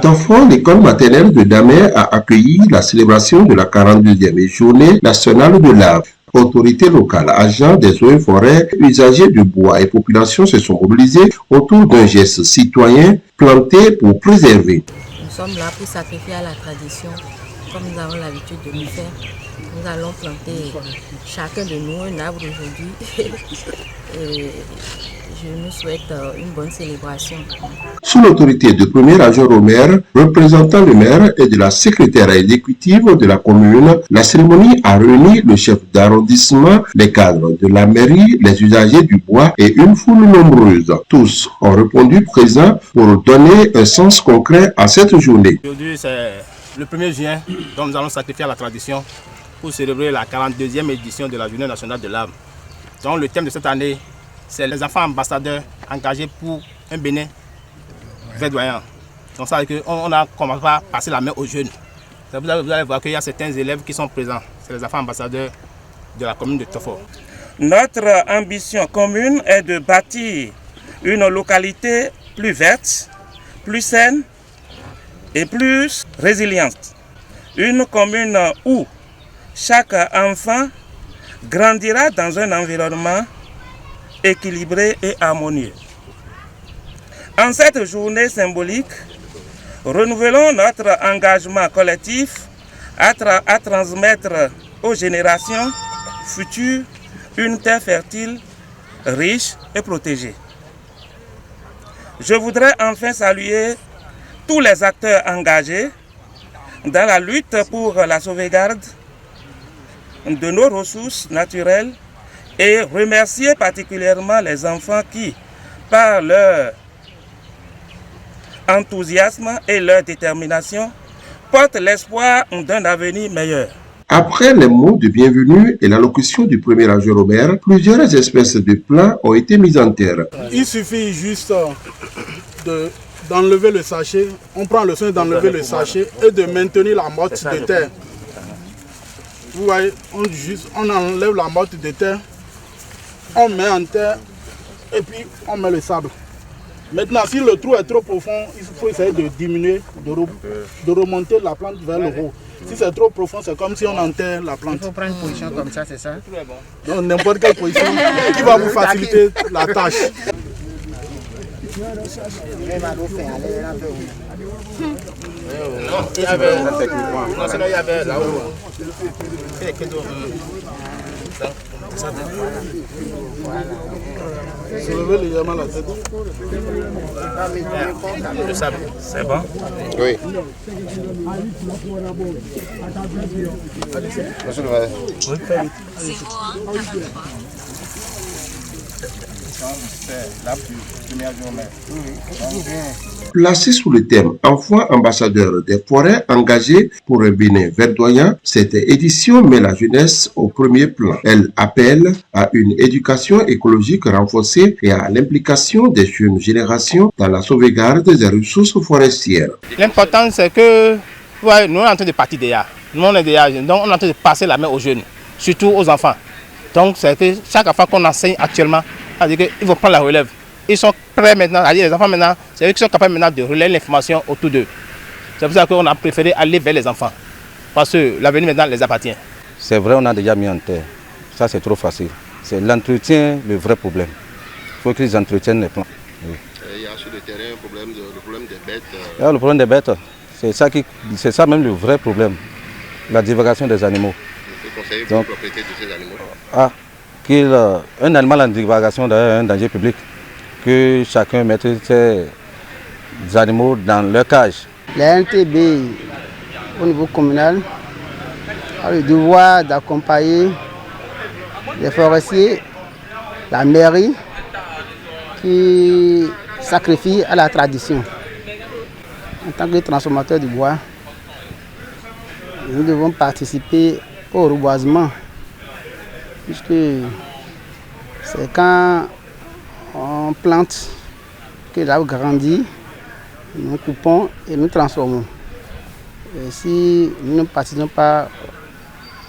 Tofo, l'école maternelle de Damé a accueilli la célébration de la 42e journée nationale de l'arbre. Autorités locales, agents des eaux et forêts, usagers du bois et populations se sont mobilisés autour d'un geste citoyen planté pour préserver. Nous sommes là pour sacrifier à la tradition, comme nous avons l'habitude de le faire. Nous allons planter chacun de nous un arbre aujourd'hui. Et je nous souhaite une bonne célébration. Sous l'autorité du premier adjoint au maire, représentant le maire et de la secrétaire exécutive de la commune, la cérémonie a réuni le chef d'arrondissement, les cadres de la mairie, les usagers du bois et une foule nombreuse. Tous ont répondu présents pour donner un sens concret à cette journée. Aujourd'hui, c'est le 1er juin, donc nous allons sacrifier à la tradition pour célébrer la 42e édition de la Journée nationale de l'arbre. Donc le thème de cette année, c'est les enfants ambassadeurs engagés pour un Bénin verdoyant. Donc ça veut dire qu'on a commencé par passer la main aux jeunes. Vous allez voir qu'il y a certains élèves qui sont présents. C'est les enfants ambassadeurs de la commune de Tofo. Notre ambition commune est de bâtir une localité plus verte, plus saine et plus résiliente. Une commune où chaque enfant grandira dans un environnement équilibré et harmonieux. En cette journée symbolique, renouvelons notre engagement collectif à transmettre aux générations futures une terre fertile, riche et protégée. Je voudrais enfin saluer tous les acteurs engagés dans la lutte pour la sauvegarde de nos ressources naturelles et remercier particulièrement les enfants qui, par leur enthousiasme et leur détermination, portent l'espoir d'un avenir meilleur. Après les mots de bienvenue et l'allocution du premier adjoint au maire, plusieurs espèces de plants ont été mises en terre. Il suffit juste d'enlever le sachet, on prend le soin d'enlever le sachet et de maintenir la motte de terre. Vous voyez, on enlève la motte de terre, on met en terre et puis on met le sable. Maintenant, si le trou est trop profond, il faut essayer de diminuer, de remonter la plante vers le haut. Si c'est trop profond, c'est comme si on enterre la plante. Il faut prendre une position comme ça, c'est ça? Donc n'importe quelle position qui va vous faciliter la tâche. Soulevez légèrement la tête. Le sable, c'est bon? Oui. Placé sous le thème Enfants ambassadeurs des forêts engagés pour un Bénin verdoyant, cette édition met la jeunesse au premier plan. Elle appelle à une éducation écologique renforcée et à l'implication des jeunes générations dans la sauvegarde des ressources forestières. L'important, c'est que ouais, nous sommes en train de partir déjà. Nous on est déjà jeunes, donc on est en train de passer la main aux jeunes, surtout aux enfants. Donc c'est que chaque enfant qu'on enseigne actuellement, c'est-à-dire qu'ils vont prendre la relève. Ils sont prêts maintenant, c'est-à-dire les enfants maintenant, c'est eux qui sont capables maintenant de relayer l'information autour d'eux. C'est pour ça qu'on a préféré aller vers les enfants, parce que l'avenir maintenant les appartient. C'est vrai, on a déjà mis en terre. Ça c'est trop facile. C'est l'entretien le vrai problème. Il faut qu'ils entretiennent les plants. Oui. Il y a sur le terrain le problème des bêtes. Il y a le problème des bêtes. C'est ça même le vrai problème. La divagation des animaux. Que conseillez-vous aux propriétaires de ces animaux? Un animal en divagation est un danger public. Que chacun mette ses animaux dans leur cage. La NTB au niveau communal a le devoir d'accompagner les forestiers, la mairie qui sacrifie à la tradition. En tant que transformateur du bois, nous devons participer au reboisement, puisque c'est quand on plante que l'arbre grandit, nous coupons et nous transformons. Et si nous ne participons pas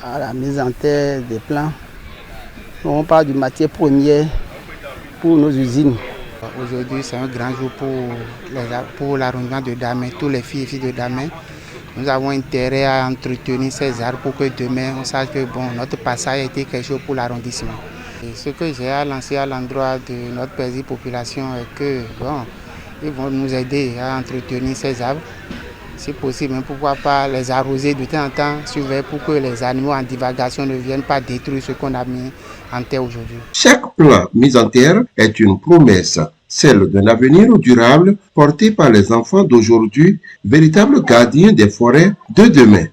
à la mise en terre des plants, nous n'aurons pas de matière première pour nos usines. Aujourd'hui, c'est un grand jour pour l'arrondissement de Damay, tous les filles et filles de Damay. Nous avons intérêt à entretenir ces arbres pour que demain, on sache que bon, notre passage a été quelque chose pour l'arrondissement. Et ce que j'ai à lancer à l'endroit de notre paisible population est que bon, ils vont nous aider à entretenir ces arbres. Si possible, même pourquoi pas les arroser de temps en temps, surveiller pour que les animaux en divagation ne viennent pas détruire ce qu'on a mis en terre aujourd'hui. Chaque plant mis en terre est une promesse, celle d'un avenir durable porté par les enfants d'aujourd'hui, véritables gardiens des forêts de demain.